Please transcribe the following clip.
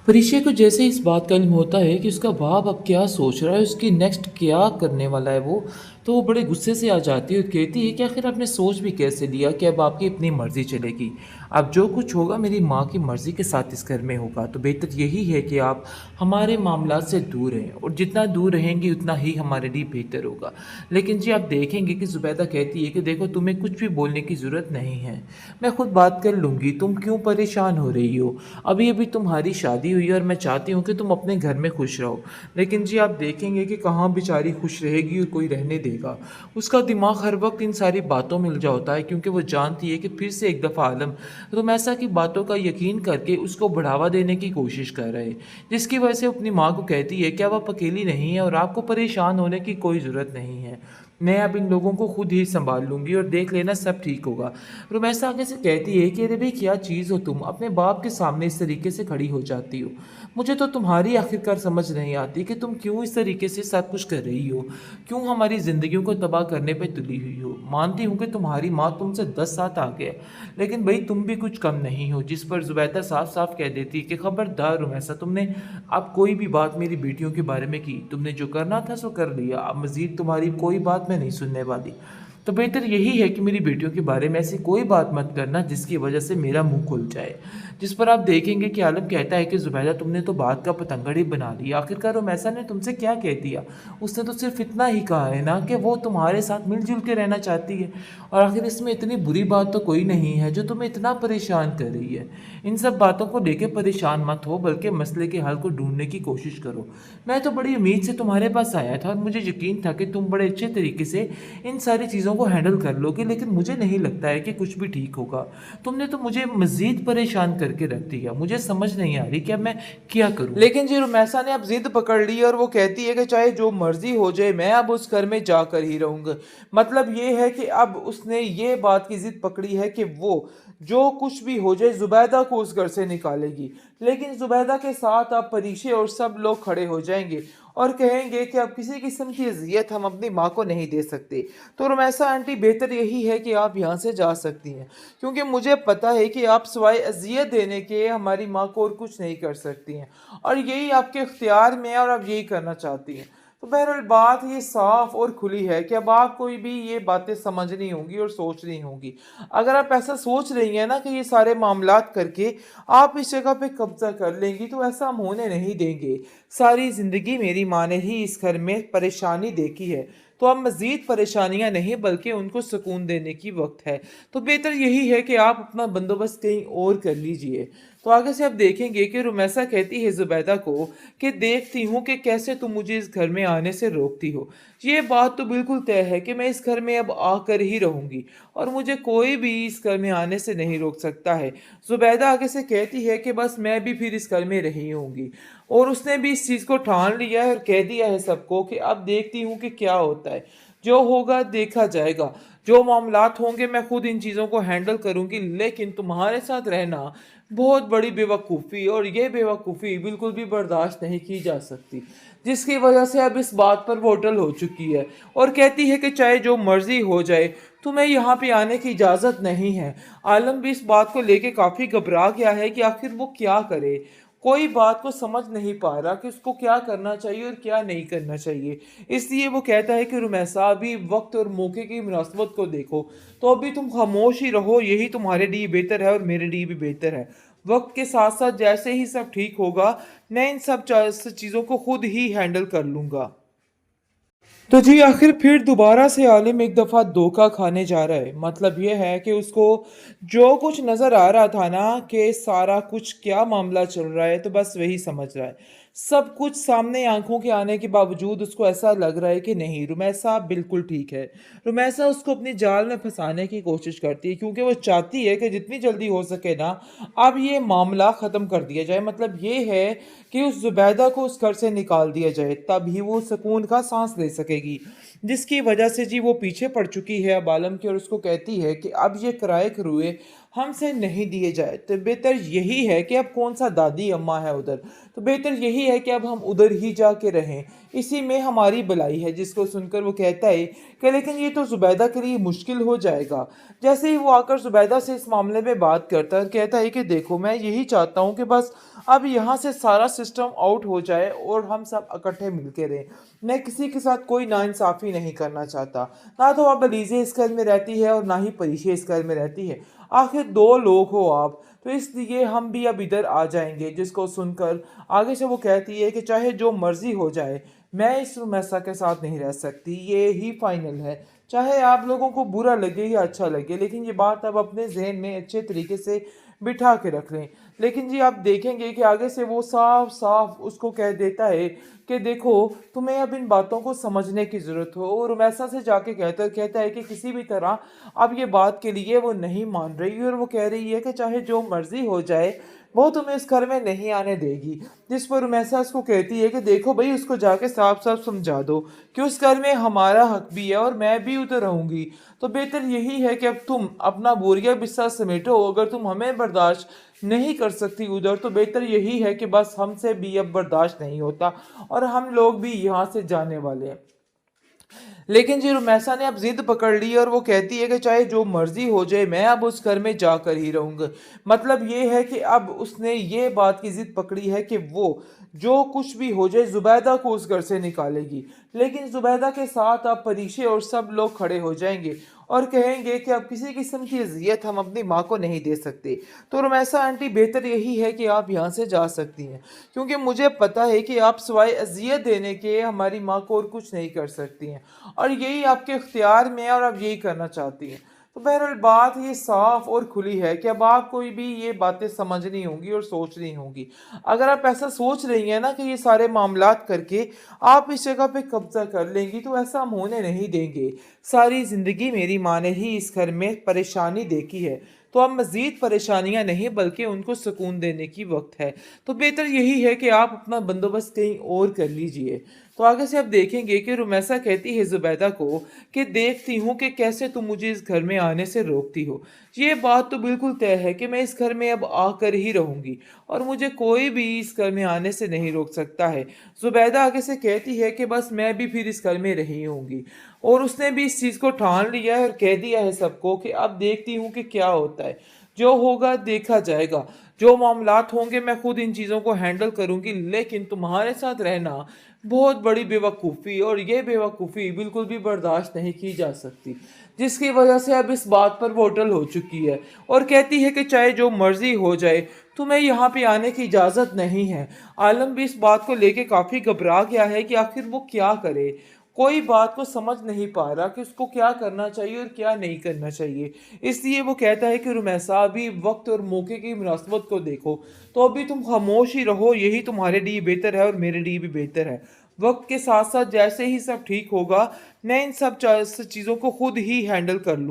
परिचय को जैसे इस बात का इल्म होता है कि उसका बाप अब क्या सोच रहा है, उसकी नेक्स्ट क्या करने वाला है वो, तो वो बड़े गुस्से से आ जाती है और कहती है कि आखिर आपने सोच भी कैसे लिया कि अब आपकी अपनी मर्ज़ी चलेगी। अब जो कुछ होगा मेरी माँ की मर्ज़ी के साथ इस घर में होगा, तो बेहतर यही है कि आप हमारे मामलात से दूर रहें और जितना दूर रहेंगी उतना ही हमारे लिए बेहतर होगा। लेकिन जी आप देखेंगे कि ज़ुबैदा कहती है कि देखो तुम्हें कुछ भी बोलने की ज़रूरत नहीं है, मैं खुद बात कर लूँगी, तुम क्यों परेशान हो रही हो? अभी अभी तुम्हारी शादी हुई है और मैं चाहती हूँ कि तुम अपने घर में खुश रहो। लेकिन जी आप देखेंगे कि कहाँ बेचारी खुश रहेगी और कोई रहने देगा। उसका दिमाग हर वक्त इन सारी बातों में उलझा होता है, क्योंकि वो जानती है कि फिर से एक दफ़ा आलम रुमैसा की बातों का यकीन करके उसको बढ़ावा देने की कोशिश कर रहे हैं, जिसकी वजह से अपनी माँ को कहती है कि अब आप अकेली नहीं है और आपको परेशान होने की कोई ज़रूरत नहीं है। मैं अब इन लोगों को खुद ही संभाल लूँगी और देख लेना सब ठीक होगा। रुमैसा आगे से कहती है कि अरे भाई क्या चीज़ हो तुम, अपने बाप के सामने इस तरीके से खड़ी हो जाती हो। मुझे तो तुम्हारी आखिरकार समझ नहीं आती कि तुम क्यों इस तरीके से सब कुछ कर रही हो, क्यों हमारी ज़िंदगियों को तबाह करने पे तुली हुई हो। मानती हूँ कि तुम्हारी माँ तुमसे 10 साल आगे है, लेकिन भाई तुम भी कुछ कम नहीं हो। जिस पर ज़ुबैदा साफ साफ कह देती है कि खबरदार रुमैसा, तुमने अब कोई भी बात मेरी बेटियों के बारे में की, तुमने जो करना था सो कर लिया, अब मज़ीद तुम्हारी कोई बात मैं नहीं सुनने वाली। तो बेहतर यही है कि मेरी बेटियों के बारे में ऐसी कोई बात मत करना जिसकी वजह से मेरा मुंह खुल जाए। जिस पर आप देखेंगे कि आलम कहता है कि ज़ुबैदा तुमने तो बात का पतंगड़ ही बना लिया, आखिरकार रुमैसा ने तुमसे क्या कह दिया? उसने तो सिर्फ इतना ही कहा है ना कि वो तुम्हारे साथ मिलजुल के रहना चाहती है, और आखिर इसमें इतनी बुरी बात तो कोई नहीं है जो तुम्हें इतना परेशान कर रही है। इन सब बातों को लेकर परेशान मत हो, बल्कि मसले के हल को ढूंढने की कोशिश करो। मैं तो बड़ी उम्मीद से तुम्हारे पास आया था और मुझे यकीन था कि तुम बड़े अच्छे तरीके से इन सारी चीज़ों को हैंडल कर लोगे, लेकिन मुझे नहीं लगता है कि कुछ भी ठीक होगा। तुमने तो मुझे मज़ीद परेशान करके रख दिया। मुझे समझ नहीं आ रही कि अब मैं क्या करूँ? लेकिन जी रुमैसा ने अब ज़िद पकड़ ली और वो कहती है कि चाहे जो मर्ज़ी हो जाए, मैं अब उस घर में जाकर ही रहूँगा। मतलब ये है कि अब उसने ये बात की ज़िद पकड़ी है कि वो जो कुछ भी हो जाए ज़ुबैदा को उस घर से निकालेगी। लेकिन ज़ुबैदा के साथ अब परीक्षे और सब लोग खड़े हो जाएंगे और कहेंगे कि अब किसी किस्म की अजियत हम अपनी माँ को नहीं दे सकते। तो रुमैसा आंटी, बेहतर यही है कि आप यहाँ से जा सकती हैं, क्योंकि मुझे पता है कि आप सिवाय अजियत देने के हमारी माँ को और कुछ नहीं कर सकती हैं, और यही आपके इख्तियार में है और आप यही करना चाहती हैं। तो बहरहाल बात ये साफ और खुली है कि अब आपको भी ये बातें समझनी होंगी और सोचनी होंगी। अगर आप ऐसा सोच रही हैं ना कि ये सारे मामलात करके आप इस जगह पे कब्जा कर लेंगी, तो ऐसा हम होने नहीं देंगे। सारी ज़िंदगी मेरी माँ ने ही इस घर में परेशानी देखी है, तो अब मज़ीद परेशानियां नहीं बल्कि उनको सुकून देने की वक्त है। तो बेहतर यही है कि आप अपना बंदोबस्त कहीं और कर लीजिए। तो आगे से आप देखेंगे कि रुमैसा कहती है ज़ुबैदा को कि देखती हूँ कि कैसे तुम मुझे इस घर में आने से रोकती हो। ये बात तो बिल्कुल तय है कि मैं इस घर में अब आकर ही रहूँगी और मुझे कोई भी इस घर में आने से नहीं रोक सकता है। ज़ुबैदा आगे से कहती है कि बस मैं भी फिर इस घर में रही होंगी, और उसने भी इस चीज़ को ठान लिया है और कह दिया है सबको कि अब देखती हूँ कि क्या होता है। जो होगा देखा जाएगा, जो मामलात होंगे मैं खुद इन चीज़ों को हैंडल करूँगी, लेकिन तुम्हारे साथ रहना बहुत बड़ी बेवकूफ़ी, और ये बेवकूफ़ी बिल्कुल भी बर्दाश्त नहीं की जा सकती, जिसकी वजह से अब इस बात पर वो अटल हो चुकी है और कहती है कि चाहे जो मर्ज़ी हो जाए, तुम्हें यहाँ पे आने की इजाज़त नहीं है। आलम भी इस बात को लेके काफ़ी घबरा गया है कि आखिर वो क्या करे। कोई बात को समझ नहीं पा रहा कि उसको क्या करना चाहिए और क्या नहीं करना चाहिए। इसलिए वो कहता है कि रुमैसा, अभी वक्त और मौके की मुनासबत को देखो, तो अभी तुम खामोश ही रहो, यही तुम्हारे लिए बेहतर है और मेरे लिए भी बेहतर है। वक्त के साथ साथ जैसे ही सब ठीक होगा, मैं इन सब चीज़ों को खुद ही हैंडल कर लूँगा। तो जी आखिर फिर दोबारा से आलिम एक दफ़ा धोखा खाने जा रहा है। मतलब ये है कि उसको जो कुछ नज़र आ रहा था ना कि सारा कुछ क्या मामला चल रहा है, तो बस वही समझ रहा है। सब कुछ सामने आंखों के आने के बावजूद उसको ऐसा लग रहा है कि नहीं, रुमैसा बिल्कुल ठीक है। रुमैसा उसको अपनी जाल में फंसाने की कोशिश करती है, क्योंकि वो चाहती है कि जितनी जल्दी हो सके ना अब ये मामला ख़त्म कर दिया जाए। मतलब ये है कि उस ज़ुबैदा को उस घर से निकाल दिया जाए, तभी वो सुकून का सांस ले सकेगी। जिसकी वजह से जी वो पीछे पड़ चुकी है अब आलम की, और उसको कहती है कि अब ये किराए के रुए हमसे नहीं दिए जाए, तो बेहतर यही है कि अब कौन सा दादी अम्मा है उधर, तो बेहतर यही है कि अब हम उधर ही जाके रहें, इसी में हमारी भलाई है। जिसको सुनकर वो कहता है कि लेकिन ये तो ज़ुबैदा के लिए मुश्किल हो जाएगा। जैसे ही वो आकर ज़ुबैदा से इस मामले में बात करता है और कहता है कि देखो, मैं यही चाहता हूँ कि बस अब यहाँ से सारा सिस्टम आउट हो जाए और हम सब इकट्ठे मिलके रहें। मैं किसी के साथ कोई नाइंसाफ़ी नहीं करना चाहता। ना तो अब अलीज़े इस घर में रहती है और ना ही परीशे इस घर में रहती है। आखिर दो लोग हो आप, तो इसलिए हम भी अब इधर आ जाएंगे। जिसको सुनकर आगे से वो कहती है कि चाहे जो मर्जी हो जाए, मैं इस रुमैसा के साथ नहीं रह सकती, ये ही फाइनल है। चाहे आप लोगों को बुरा लगे या अच्छा लगे, लेकिन ये बात अब अपने जहन में अच्छे तरीके से बिठा के रख लें। लेकिन जी आप देखेंगे कि आगे से वो साफ साफ उसको कह देता है कि देखो, तुम्हें अब इन बातों को समझने की ज़रूरत हो। और रुमैसा से जाके कहता है कि किसी भी तरह अब ये बात के लिए वो नहीं मान रही, और वो कह रही है कि चाहे जो मर्ज़ी हो जाए, वो तुम्हें इस घर में नहीं आने देगी। जिस पर रुमैसा उसको कहती है कि देखो भाई, उसको जाके साफ साफ समझा दो कि उस घर में हमारा हक भी है और मैं भी उधर रहूंगी। तो बेहतर यही है कि अब तुम अपना बोरिया बिस्सा समेटो। अगर तुम हमें बर्दाश्त नहीं कर सकती उधर, तो बेहतर यही है कि बस हमसे भी अब बर्दाश्त नहीं होता और हम लोग भी यहाँ से जाने वाले हैं। लेकिन जी रुमैसा ने अब जिद पकड़ ली और वो कहती है कि चाहे जो मर्जी हो जाए, मैं अब उस घर में जाकर ही रहूंगा। मतलब ये है कि अब उसने ये बात की जिद पकड़ी है कि वो जो कुछ भी हो जाए, जुबैदा को उस घर से निकालेगी। लेकिन जुबैदा के साथ अब परीशे और सब लोग खड़े हो जाएंगे और कहेंगे कि अब किसी किस्म की अजियत हम अपनी माँ को नहीं दे सकते। तो रुमैसा आंटी, बेहतर यही है कि आप यहाँ से जा सकती हैं, क्योंकि मुझे पता है कि आप सिवाय अजियत देने के हमारी माँ को और कुछ नहीं कर सकती हैं, और यही आपके इख्तियार में है और आप यही करना चाहती हैं। तो बहरहाल बात ये साफ और खुली है कि अब आपको भी ये बातें समझनी होंगी और सोचनी होंगी। अगर आप ऐसा सोच रही हैं ना कि ये सारे मामलात करके आप इस जगह पे कब्जा कर लेंगी, तो ऐसा हम होने नहीं देंगे। सारी ज़िंदगी मेरी माँ ने ही इस घर में परेशानी देखी है, तो अब मज़ीद परेशानियां नहीं बल्कि उनको सुकून देने की वक्त है। तो बेहतर यही है कि आप अपना बंदोबस्त कहीं और कर लीजिए। तो आगे से आप देखेंगे कि रुमैसा कहती है ज़ुबैदा को कि देखती हूँ कि कैसे तुम मुझे इस घर में आने से रोकती हो। ये बात तो बिल्कुल तय है कि मैं इस घर में अब आकर ही रहूँगी और मुझे कोई भी इस घर में आने से नहीं रोक सकता है। ज़ुबैदा आगे से कहती है कि बस मैं भी फिर इस घर में रही होंगी, और उसने भी इस चीज़ को ठान लिया है और कह दिया है सबको कि अब देखती हूँ कि क्या होता है। जो होगा देखा जाएगा, जो मामलात होंगे मैं खुद इन चीज़ों को हैंडल करूँगी। लेकिन तुम्हारे साथ रहना बहुत बड़ी बेवकूफ़ी, और ये बेवकूफ़ी बिल्कुल भी बर्दाश्त नहीं की जा सकती। जिसकी वजह से अब इस बात पर वो अटल हो चुकी है और कहती है कि चाहे जो मर्ज़ी हो जाए, तुम्हें यहाँ पे आने की इजाज़त नहीं है। आलम भी इस बात को लेके काफ़ी घबरा गया है कि आखिर वो क्या करे। कोई बात को समझ नहीं पा रहा कि उसको क्या करना चाहिए और क्या नहीं करना चाहिए। इसलिए वो कहता है कि रुमैसा, अभी वक्त और मौके की मुनासबत को देखो, तो अभी तुम खामोश ही रहो, यही तुम्हारे लिए बेहतर है और मेरे लिए भी बेहतर है। वक्त के साथ साथ जैसे ही सब ठीक होगा, मैं इन सब चीज़ों को खुद ही हैंडल कर लूँ।